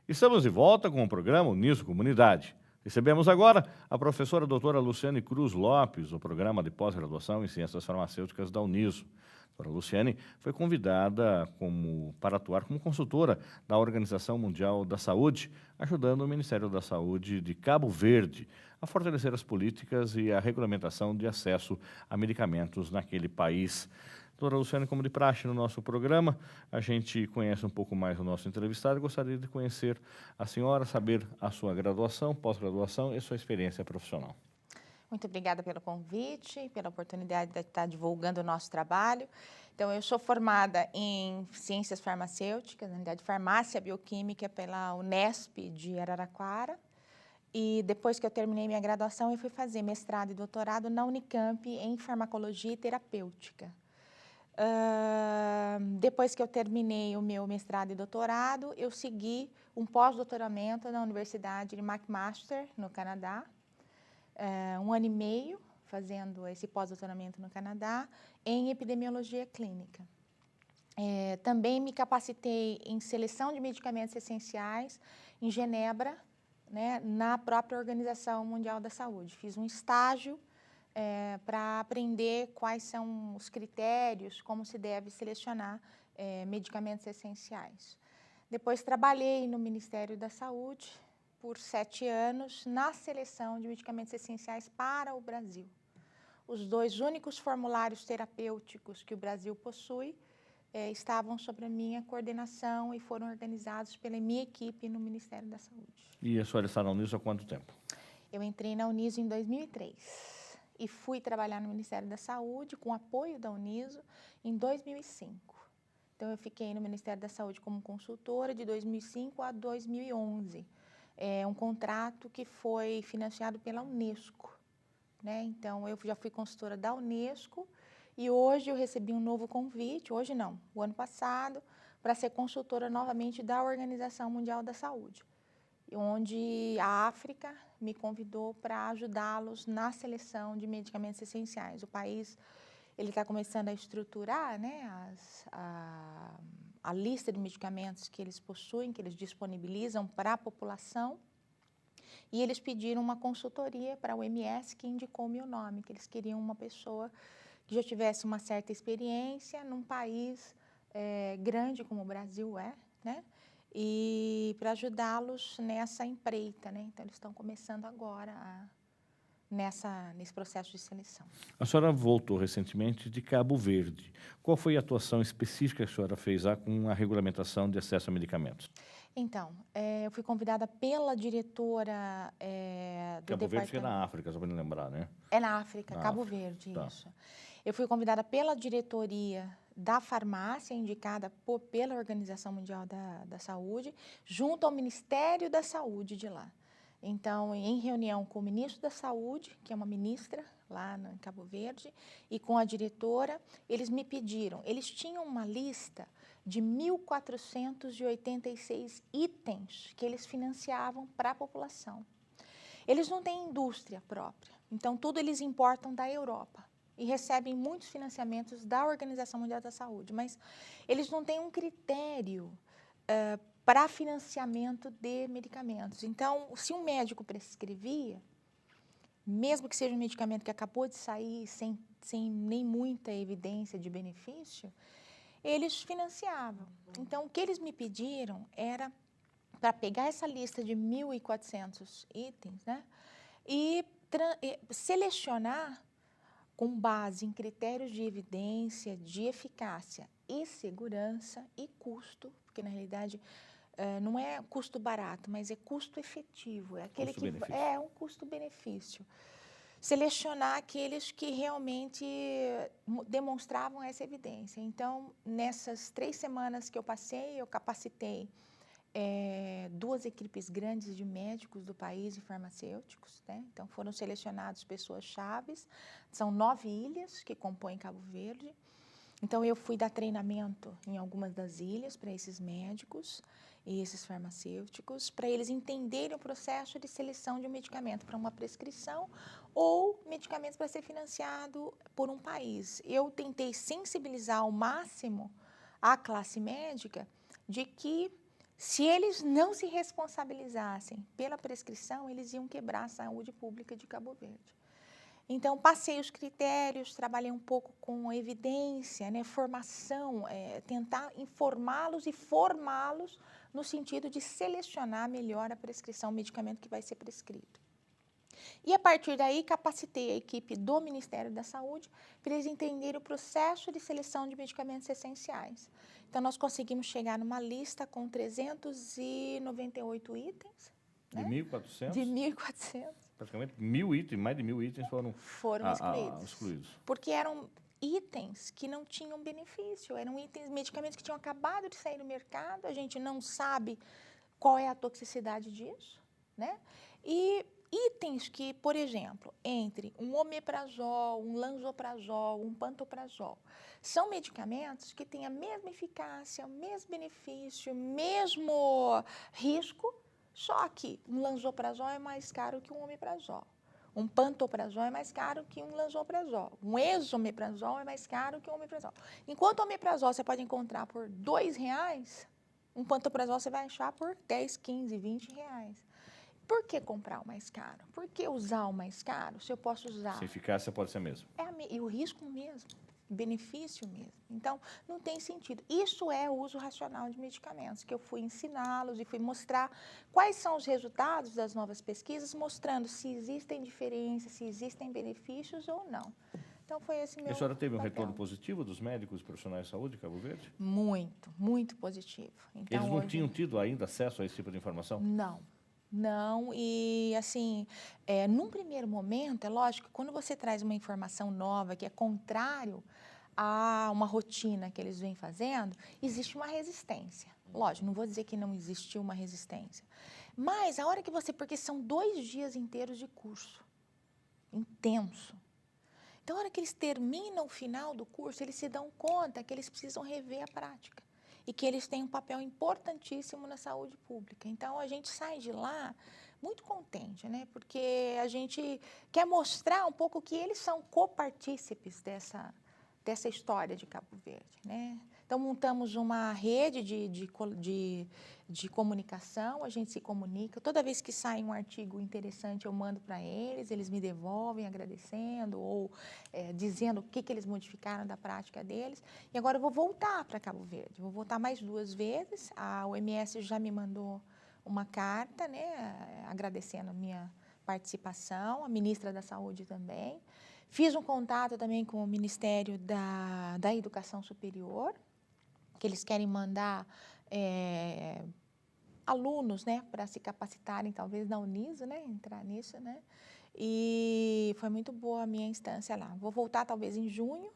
Estamos de volta com o programa Uniso Comunidade. Recebemos agora a professora doutora Luciane Cruz Lopes, do programa de pós-graduação em Ciências Farmacêuticas da Uniso. A doutora Luciane foi convidada para atuar como consultora da Organização Mundial da Saúde, ajudando o Ministério da Saúde de Cabo Verde a fortalecer as políticas e a regulamentação de acesso a medicamentos naquele país. Doutora Luciane, como de praxe no nosso programa, a gente conhece um pouco mais o nosso entrevistado e gostaria de conhecer a senhora, saber a sua graduação, pós-graduação e sua experiência profissional. Muito obrigada pelo convite, pela oportunidade de estar divulgando o nosso trabalho. Então, eu sou formada em Ciências Farmacêuticas, na unidade de Farmácia Bioquímica pela Unesp de Araraquara. E depois que eu terminei minha graduação, eu fui fazer mestrado e doutorado na Unicamp em Farmacologia e Terapêutica. Depois que eu terminei o meu mestrado e doutorado, eu segui um pós-doutoramento na Universidade de McMaster, no Canadá. 1 ano e meio fazendo esse pós-doutoramento no Canadá em epidemiologia clínica. Também me capacitei em seleção de medicamentos essenciais em Genebra, né, na própria Organização Mundial da Saúde. Fiz um estágio para aprender quais são os critérios, como se deve selecionar medicamentos essenciais. Depois trabalhei no Ministério da Saúde por 7 anos na seleção de medicamentos essenciais para o Brasil. Os 2 únicos formulários terapêuticos que o Brasil possui estavam sob a minha coordenação e foram organizados pela minha equipe no Ministério da Saúde. E a senhora está na Uniso há quanto tempo? Eu entrei na Uniso em 2003 e fui trabalhar no Ministério da Saúde com apoio da Uniso em 2005. Então, eu fiquei no Ministério da Saúde como consultora de 2005 a 2011. É um contrato que foi financiado pela Unesco, né? Então, eu já fui consultora da Unesco e hoje eu recebi um novo convite, hoje não, o ano passado, para ser consultora novamente da Organização Mundial da Saúde, onde a África me convidou para ajudá-los na seleção de medicamentos essenciais. O país está começando a estruturar, né, a lista de medicamentos que eles possuem, que eles disponibilizam para a população, e eles pediram uma consultoria para o OMS que indicou o meu nome, que eles queriam uma pessoa que já tivesse uma certa experiência num país grande como o Brasil né? E para ajudá-los nessa empreita, né? Então, eles estão começando agora nesse processo de seleção. A senhora voltou recentemente de Cabo Verde. Qual foi a atuação específica que a senhora fez lá com a regulamentação de acesso a medicamentos? Então, eu fui convidada pela diretora do Cabo Verde departamento... fica na África, só para me lembrar, né? É na África, Na Cabo África, Verde, tá. isso. Eu fui convidada pela diretoria da farmácia, indicada pela Organização Mundial da Saúde, junto ao Ministério da Saúde de lá. Então, em reunião com o ministro da Saúde, que é uma ministra lá em Cabo Verde, e com a diretora, eles me pediram, eles tinham uma lista de 1.486 itens que eles financiavam para a população. Eles não têm indústria própria, então tudo eles importam da Europa e recebem muitos financiamentos da Organização Mundial da Saúde, mas eles não têm um critério para financiamento de medicamentos. Então, se um médico prescrevia, mesmo que seja um medicamento que acabou de sair sem nem muita evidência de benefício, eles financiavam. Então, o que eles me pediram era para pegar essa lista de 1.400 itens, né, e selecionar com base em critérios de evidência, de eficácia e segurança e custo, porque na realidade não é custo barato, mas é custo efetivo, é aquele que é um custo-benefício. Selecionar aqueles que realmente demonstravam essa evidência. Então, nessas 3 semanas que eu passei, eu capacitei 2 equipes grandes de médicos do país e farmacêuticos, né? Então, foram selecionadas pessoas-chaves, são 9 ilhas que compõem Cabo Verde. Então, eu fui dar treinamento em algumas das ilhas para esses médicos e esses farmacêuticos, para eles entenderem o processo de seleção de um medicamento para uma prescrição ou medicamentos para ser financiado por um país. Eu tentei sensibilizar ao máximo a classe médica de que Se eles não se responsabilizassem pela prescrição, eles iam quebrar a saúde pública de Cabo Verde. Então, passei os critérios, trabalhei um pouco com evidência, né, formação, tentar informá-los e formá-los no sentido de selecionar melhor a prescrição, o medicamento que vai ser prescrito. E a partir daí, capacitei a equipe do Ministério da Saúde para eles entenderem o processo de seleção de medicamentos essenciais. Então, nós conseguimos chegar numa lista com 398 itens. De 1.400? De 1.400. Praticamente 1.000 itens, mais de 1.000 itens foram excluídos. Porque eram itens que não tinham benefício, eram medicamentos que tinham acabado de sair no mercado, a gente não sabe qual é a toxicidade disso, né? E itens que, por exemplo, entre um omeprazol, um lansoprazol, um pantoprazol, são medicamentos que têm a mesma eficácia, o mesmo benefício, o mesmo risco, só que um lansoprazol é mais caro que um omeprazol. Um pantoprazol é mais caro que um lansoprazol. Um esomeprazol é mais caro que um omeprazol. Enquanto o omeprazol você pode encontrar por R$2, um pantoprazol você vai achar por 10, 15, 20 reais. Por que comprar o mais caro? Por que usar o mais caro se eu posso usar? Se a eficácia pode ser a mesma. E o risco mesmo, benefício mesmo. Então, não tem sentido. Isso é o uso racional de medicamentos, que eu fui ensiná-los e fui mostrar quais são os resultados das novas pesquisas, mostrando se existem diferenças, se existem benefícios ou não. Então, foi esse meu E a senhora teve um papel. retorno positivo dos médicos e profissionais de saúde de Cabo Verde? Muito, muito positivo. Então, eles não hoje, tinham tido ainda acesso a esse tipo de informação? Não, e assim, num primeiro momento, é lógico, quando você traz uma informação nova que é contrário a uma rotina que eles vêm fazendo, existe uma resistência. Lógico, não vou dizer que não existiu uma resistência, mas a hora que porque são 2 dias inteiros de curso, intenso. Então, a hora que eles terminam o final do curso, eles se dão conta que eles precisam rever a prática e que eles têm um papel importantíssimo na saúde pública. Então, a gente sai de lá muito contente, né? Porque a gente quer mostrar um pouco que eles são copartícipes dessa história de Cabo Verde, né? Então, montamos uma rede de comunicação, a gente se comunica. Toda vez que sai um artigo interessante, eu mando para eles me devolvem agradecendo ou dizendo o que eles modificaram da prática deles. E agora eu vou voltar para Cabo Verde, vou voltar mais 2 vezes. A OMS já me mandou uma carta, né, agradecendo a minha participação, a ministra da Saúde também. Fiz um contato também com o Ministério da Educação Superior, que eles querem mandar alunos, né, para se capacitarem, talvez na Uniso, né, entrar nisso, né, e foi muito boa a minha instância lá. Vou voltar talvez em junho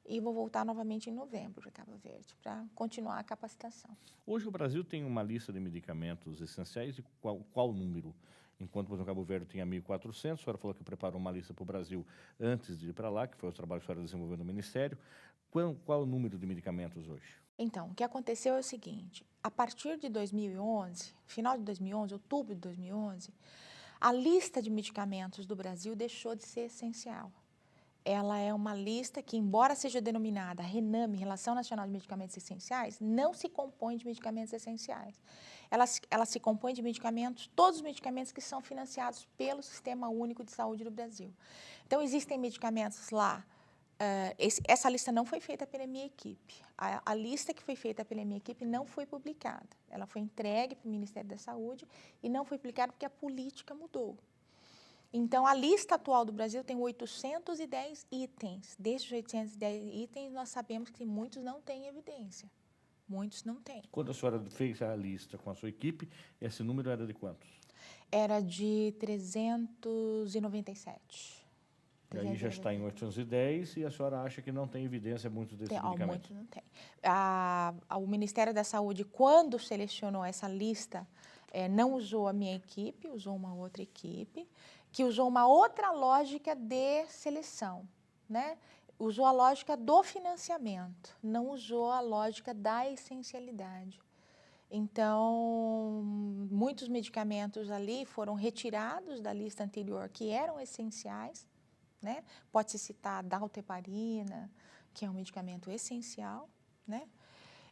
e vou voltar novamente em novembro para Cabo Verde, para continuar a capacitação. Hoje o Brasil tem uma lista de medicamentos essenciais e qual número? Enquanto, por exemplo, Cabo Verde tinha 1.400, a senhora falou que preparou uma lista para o Brasil antes de ir para lá, que foi o trabalho que a senhora desenvolveu no Ministério. Qual é o número de medicamentos hoje? Então, o que aconteceu é o seguinte, a partir de 2011, final de 2011, outubro de 2011, a lista de medicamentos do Brasil deixou de ser essencial. Ela é uma lista que, embora seja denominada RENAME, Relação Nacional de Medicamentos Essenciais, não se compõe de medicamentos essenciais. Ela se compõe de medicamentos, todos os medicamentos que são financiados pelo Sistema Único de Saúde do Brasil. Então, existem medicamentos lá. Essa lista não foi feita pela minha equipe. A lista que foi feita pela minha equipe não foi publicada. Ela foi entregue para o Ministério da Saúde e não foi publicada porque a política mudou. Então, a lista atual do Brasil tem 810 itens. Desses 810 itens, nós sabemos que muitos não têm evidência. Muitos não têm. Quando a senhora fez a lista com a sua equipe, esse número era de quantos? Era de 397. E aí já está em 810 e a senhora acha que não tem evidência muito desses medicamentos? Muito não tem. O Ministério da Saúde, quando selecionou essa lista, não usou a minha equipe, usou uma outra equipe, que usou uma outra lógica de seleção, né? Usou a lógica do financiamento, não usou a lógica da essencialidade. Então, muitos medicamentos ali foram retirados da lista anterior que eram essenciais, né? Pode-se citar a dalteparina, que é um medicamento essencial, né?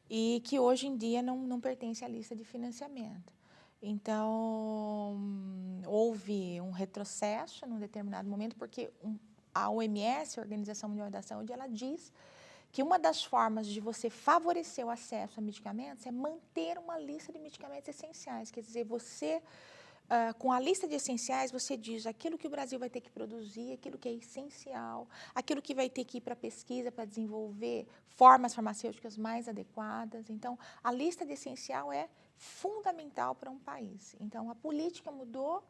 e que hoje em dia não pertence à lista de financiamento. Então, houve um retrocesso num determinado momento, porque a OMS, a Organização Mundial da Saúde, ela diz que uma das formas de você favorecer o acesso a medicamentos é manter uma lista de medicamentos essenciais. Quer dizer, você, com a lista de essenciais, você diz aquilo que o Brasil vai ter que produzir, aquilo que é essencial, aquilo que vai ter que ir para pesquisa, para desenvolver formas farmacêuticas mais adequadas. Então, a lista de essencial é fundamental para um país. Então, a política mudou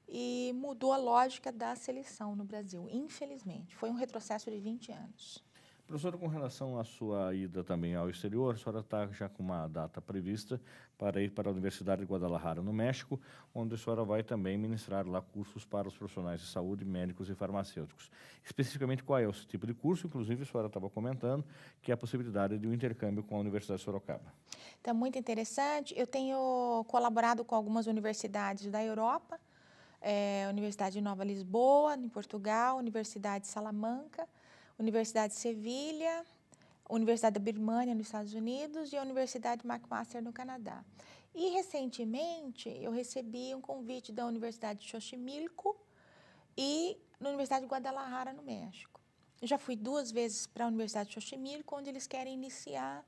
e mudou a lógica da seleção no Brasil, infelizmente. Foi um retrocesso de 20 anos. Professora, com relação à sua ida também ao exterior, a senhora está já com uma data prevista para ir para a Universidade de Guadalajara, no México, onde a senhora vai também ministrar lá cursos para os profissionais de saúde, médicos e farmacêuticos. Especificamente, qual é esse tipo de curso? Inclusive, a senhora estava comentando que é a possibilidade de um intercâmbio com a Universidade de Sorocaba. Então, muito interessante. Eu tenho colaborado com algumas universidades da Europa, Universidade de Nova Lisboa, em Portugal, Universidade de Salamanca, Universidade de Sevilha, Universidade da Birmania, nos Estados Unidos, e a Universidade McMaster, no Canadá. E, recentemente, eu recebi um convite da Universidade de Xochimilco e na Universidade de Guadalajara, no México. Eu já fui 2 vezes para a Universidade de Xochimilco, onde eles querem iniciar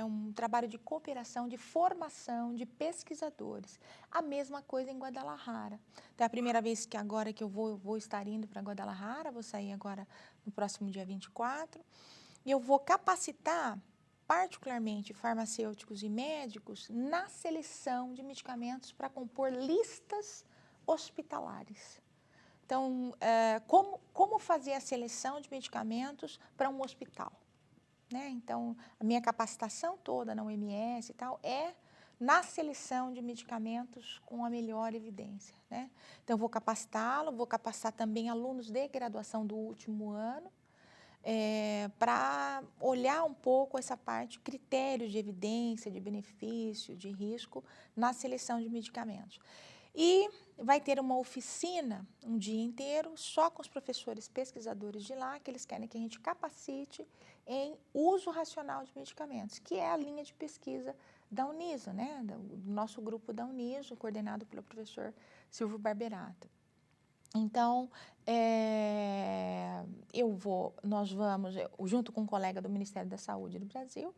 um trabalho de cooperação, de formação de pesquisadores. A mesma coisa em Guadalajara. Então, é a primeira vez que agora que eu vou estar indo para Guadalajara, vou sair agora no próximo dia 24, e eu vou capacitar, particularmente farmacêuticos e médicos, na seleção de medicamentos para compor listas hospitalares. Então, como fazer a seleção de medicamentos para um hospital? Né? Então, a minha capacitação toda na OMS e tal é na seleção de medicamentos com a melhor evidência. Né? Então, vou capacitá-lo, vou capacitar também alunos de graduação do último ano, para olhar um pouco essa parte, critérios de evidência, de benefício, de risco, na seleção de medicamentos. E vai ter uma oficina, um dia inteiro, só com os professores pesquisadores de lá, que eles querem que a gente capacite em uso racional de medicamentos, que é a linha de pesquisa da Uniso, né? Do nosso grupo da Uniso, coordenado pelo professor Silvio Barberato. Então, nós vamos, junto com um colega do Ministério da Saúde do Brasil,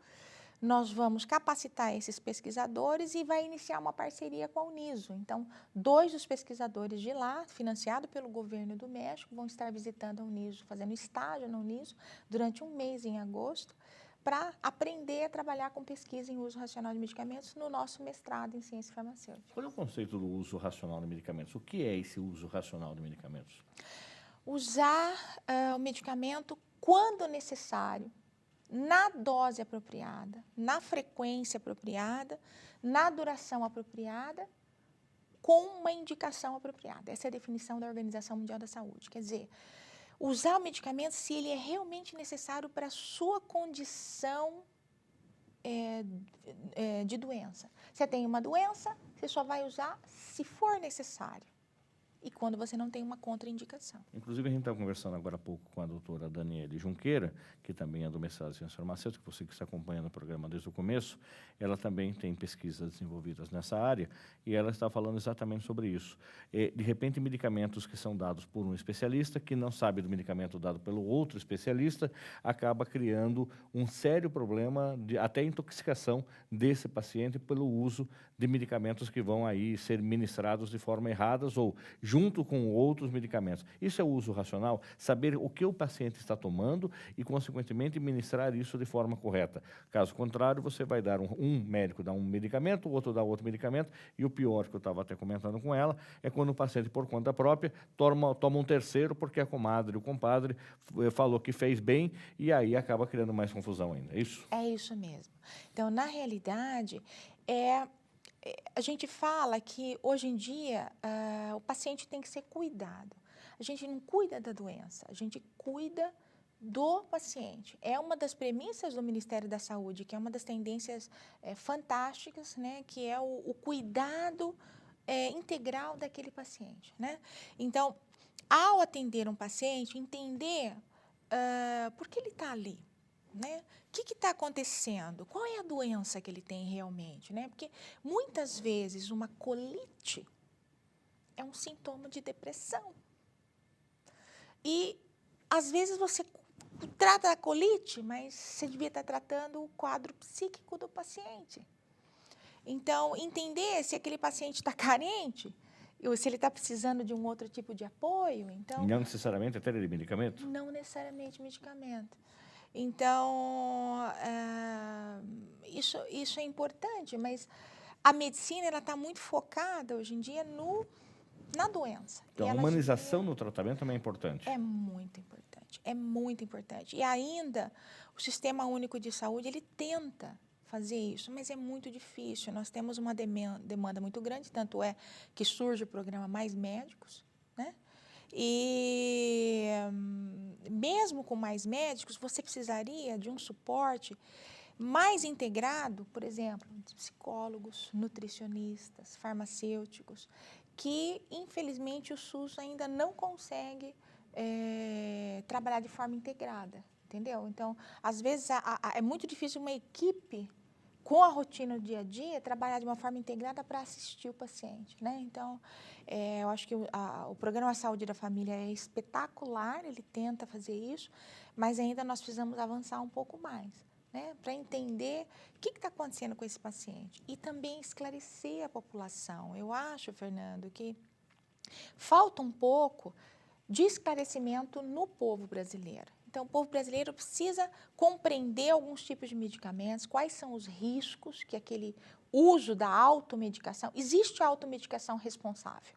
nós vamos capacitar esses pesquisadores e vai iniciar uma parceria com a Uniso. Então, 2 dos pesquisadores de lá, financiado pelo governo do México, vão estar visitando a Uniso, fazendo estágio na Uniso durante 1 mês em agosto, para aprender a trabalhar com pesquisa em uso racional de medicamentos no nosso mestrado em ciência farmacêutica. Qual é o conceito do uso racional de medicamentos? O que é esse uso racional de medicamentos? Usar o medicamento quando necessário, na dose apropriada, na frequência apropriada, na duração apropriada, com uma indicação apropriada. Essa é a definição da Organização Mundial da Saúde. Quer dizer, usar o medicamento se ele é realmente necessário para a sua condição de doença. Você tem uma doença, você só vai usar se for necessário. E quando você não tem uma contraindicação. Inclusive, a gente estava conversando agora há pouco com a doutora Daniele Junqueira, que também é do mestrado em ciência farmacêutica, você que está acompanhando o programa desde o começo, ela também tem pesquisas desenvolvidas nessa área, e ela está falando exatamente sobre isso. De repente, medicamentos que são dados por um especialista, que não sabe do medicamento dado pelo outro especialista, acaba criando um sério problema, até intoxicação desse paciente pelo uso de medicamentos que vão aí ser ministrados de forma errada ou junto com outros medicamentos. Isso é o uso racional, saber o que o paciente está tomando e, consequentemente, ministrar isso de forma correta. Caso contrário, você vai dar um médico dá um medicamento, o outro dá outro medicamento, e o pior, que eu estava até comentando com ela, é quando o paciente, por conta própria, toma um terceiro, porque a comadre, o compadre, falou que fez bem, e aí acaba criando mais confusão ainda. É isso? É isso mesmo. Então, na realidade, a gente fala que, hoje em dia, o paciente tem que ser cuidado. A gente não cuida da doença, a gente cuida do paciente. É uma das premissas do Ministério da Saúde, que é uma das tendências fantásticas, né, que é o cuidado integral daquele paciente. Né? Então, ao atender um paciente, entender por que ele está ali. né? O que está acontecendo? Qual é a doença que ele tem realmente, né? Porque muitas vezes uma colite é um sintoma de depressão. E às vezes você trata a colite, mas você devia estar tratando o quadro psíquico do paciente. Então, entender se aquele paciente está carente, ou se ele está precisando de um outro tipo de apoio. Então, Não necessariamente até de medicamento? não necessariamente medicamento. Então, isso é importante, mas a medicina está muito focada hoje em dia na doença. Então, a humanização no tratamento também é importante. É muito importante, é muito importante. E ainda, o Sistema Único de Saúde, ele tenta fazer isso, mas é muito difícil. Nós temos uma demanda muito grande, tanto é que surge o programa Mais Médicos, né? E mesmo com mais médicos, você precisaria de um suporte mais integrado, por exemplo, de psicólogos, nutricionistas, farmacêuticos, que, infelizmente, o SUS ainda não consegue trabalhar de forma integrada, entendeu? Então, às vezes, é muito difícil uma equipe, com a rotina do dia a dia, trabalhar de uma forma integrada para assistir o paciente, né? Então, eu acho que o Programa Saúde da Família é espetacular, ele tenta fazer isso, mas ainda nós precisamos avançar um pouco mais, né? Para entender o que está acontecendo com esse paciente e também esclarecer a população. Eu acho, Fernando, que falta um pouco de esclarecimento no povo brasileiro. Então, o povo brasileiro precisa compreender alguns tipos de medicamentos, quais são os riscos que aquele uso da automedicação. Existe automedicação responsável,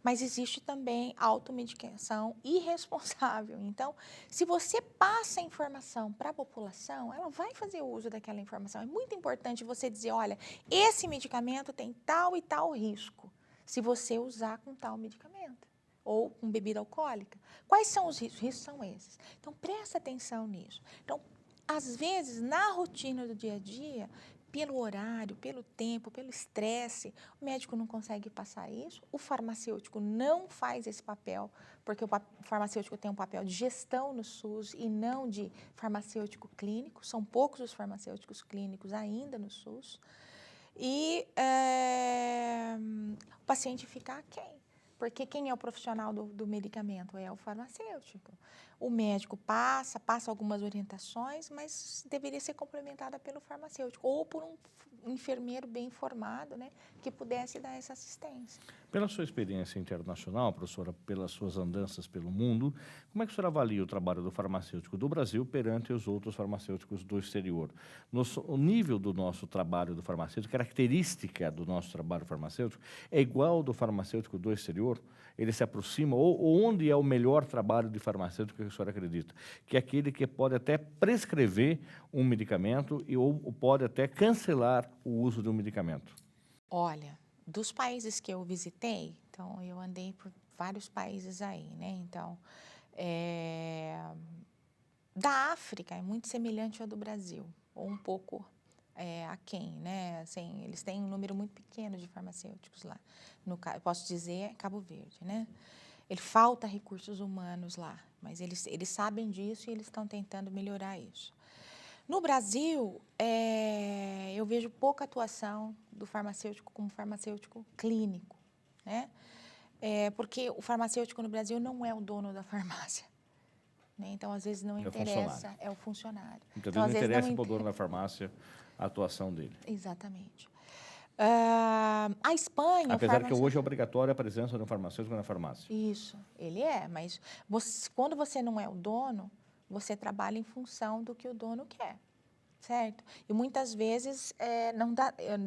mas existe também automedicação irresponsável. Então, se você passa a informação para a população, ela vai fazer uso daquela informação. É muito importante você dizer, olha, esse medicamento tem tal e tal risco, se você usar com tal medicamento ou com bebida alcoólica. Quais são os riscos? Os riscos são esses. Então, presta atenção nisso. Então, às vezes, na rotina do dia a dia, pelo horário, pelo tempo, pelo estresse, o médico não consegue passar isso, o farmacêutico não faz esse papel, porque o farmacêutico tem um papel de gestão no SUS e não de farmacêutico clínico, são poucos os farmacêuticos clínicos ainda no SUS, e o paciente fica aquém. Porque quem é o profissional do medicamento? É o farmacêutico. O médico passa algumas orientações, mas deveria ser complementada pelo farmacêutico ou por um enfermeiro bem informado, né, que pudesse dar essa assistência. Pela sua experiência internacional, professora, pelas suas andanças pelo mundo, como é que a senhora avalia o trabalho do farmacêutico do Brasil perante os outros farmacêuticos do exterior? O nível do nosso trabalho do farmacêutico, característica do nosso trabalho farmacêutico, é igual ao do farmacêutico do exterior? Ele se aproxima? Ou onde é o melhor trabalho de farmacêutico que a senhora acredita? Que é aquele que pode até prescrever um medicamento ou pode até cancelar o uso de um medicamento. Olha, dos países que eu visitei, então eu andei por vários países aí, né? Então, da África é muito semelhante ao do Brasil, ou um pouco aquém, né? Assim, eles têm um número muito pequeno de farmacêuticos lá. Eu posso dizer Cabo Verde, né? Ele falta recursos humanos lá, mas eles sabem disso e eles estão tentando melhorar isso. No Brasil, eu vejo pouca atuação do farmacêutico como farmacêutico clínico, né? Porque o farmacêutico no Brasil não é o dono da farmácia, né? Então, às vezes, não interessa, é o funcionário. Então, às vezes não interessa para o dono da farmácia a atuação dele. Exatamente. A Espanha... Apesar que hoje é obrigatória a presença do farmacêutico na farmácia. Isso, ele é, mas quando você não é o dono, você trabalha em função do que o dono quer, certo? E muitas vezes,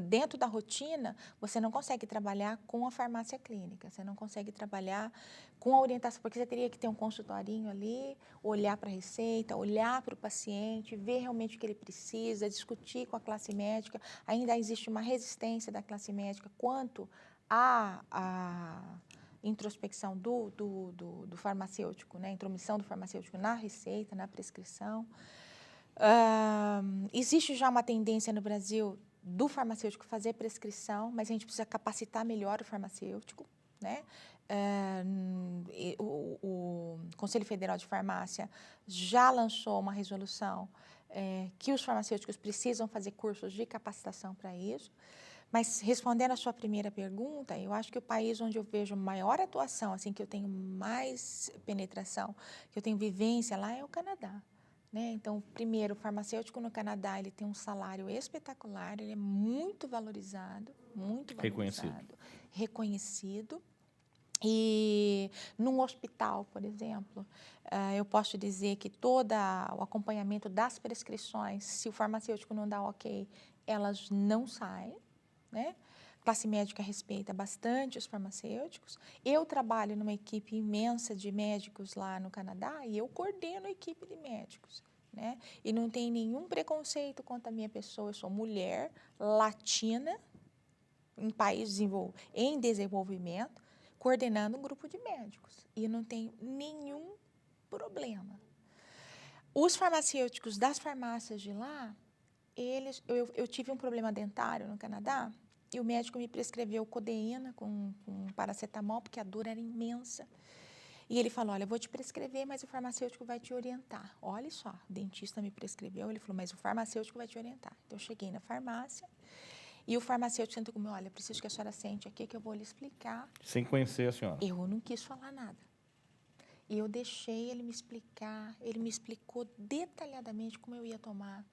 dentro da rotina, você não consegue trabalhar com a farmácia clínica, você não consegue trabalhar com a orientação, porque você teria que ter um consultorinho ali, olhar para a receita, olhar para o paciente, ver realmente o que ele precisa, discutir com a classe médica. Ainda existe uma resistência da classe médica quanto à introspecção do farmacêutico, né? A intromissão do farmacêutico na receita, na prescrição. Existe já uma tendência no Brasil do farmacêutico fazer prescrição, mas a gente precisa capacitar melhor o farmacêutico, né? O Conselho Federal de Farmácia já lançou uma resolução que os farmacêuticos precisam fazer cursos de capacitação para isso. Mas, respondendo a sua primeira pergunta, eu acho que o país onde eu vejo maior atuação, assim, que eu tenho mais penetração, que eu tenho vivência lá, é o Canadá. Né? Então, primeiro, o farmacêutico no Canadá, ele tem um salário espetacular, ele é muito valorizado, reconhecido. E num hospital, por exemplo, eu posso dizer que todo o acompanhamento das prescrições, se o farmacêutico não dá ok, elas não saem. Né? A classe médica respeita bastante os farmacêuticos. Eu trabalho numa equipe imensa de médicos lá no Canadá e eu coordeno a equipe de médicos. Né? E não tem nenhum preconceito contra a minha pessoa. Eu sou mulher, latina, em país em desenvolvimento, coordenando um grupo de médicos. E não tenho nenhum problema. Os farmacêuticos das farmácias de lá, eu tive um problema dentário no Canadá e o médico me prescreveu codeína com paracetamol, porque a dor era imensa. E ele falou, olha, eu vou te prescrever, mas o farmacêutico vai te orientar. Olha só, o dentista me prescreveu, ele falou, mas o farmacêutico vai te orientar. Então, eu cheguei na farmácia e o farmacêutico sentou comigo, olha, preciso que a senhora sente aqui que eu vou lhe explicar. Sem conhecer a senhora? Eu não quis falar nada. E eu deixei ele me explicar, ele me explicou detalhadamente como eu ia tomar,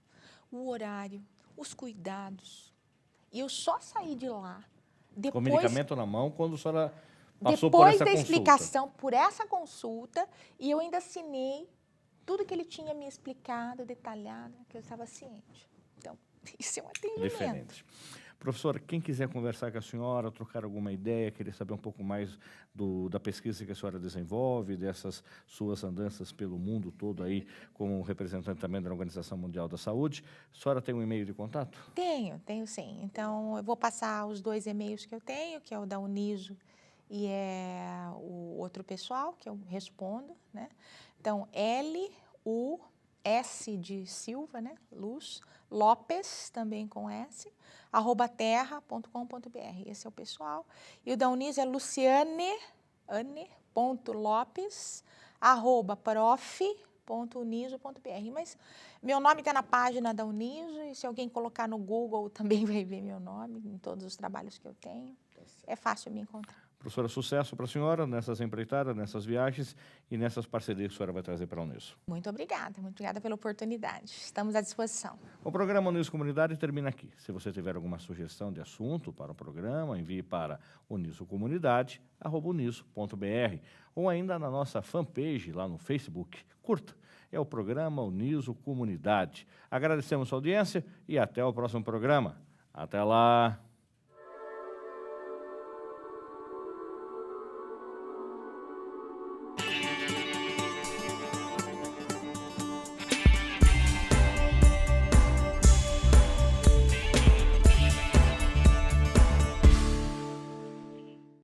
o horário, os cuidados. E eu só saí de lá. Com o medicamento na mão, quando a senhora passou por essa consulta. Depois da explicação, por essa consulta, e eu ainda assinei tudo que ele tinha me explicado, detalhado, que eu estava ciente. Então, isso é um atendimento. Diferente. Professora, quem quiser conversar com a senhora, trocar alguma ideia, querer saber um pouco mais da pesquisa que a senhora desenvolve, dessas suas andanças pelo mundo todo aí, como representante também da Organização Mundial da Saúde, a senhora tem um e-mail de contato? Tenho sim. Então, eu vou passar os 2 e-mails que eu tenho, que é o da Uniso e é o outro pessoal, que eu respondo, né? Então, L-U-S de Silva, né? Luz, Lopes, também com S, @terra.com.br. Esse é o pessoal. E o da Uniso é luciane.lopes, @prof.uniso.br. Mas meu nome está na página da Uniso e se alguém colocar no Google também vai ver meu nome em todos os trabalhos que eu tenho. É fácil me encontrar. Professora, sucesso para a senhora nessas empreitadas, nessas viagens e nessas parcerias que a senhora vai trazer para a Uniso. Muito obrigada pela oportunidade. Estamos à disposição. O programa Uniso Comunidade termina aqui. Se você tiver alguma sugestão de assunto para o programa, envie para unisocomunidade@uniso.br ou ainda na nossa fanpage lá no Facebook. Curta. É o programa Uniso Comunidade. Agradecemos a audiência e até o próximo programa. Até lá!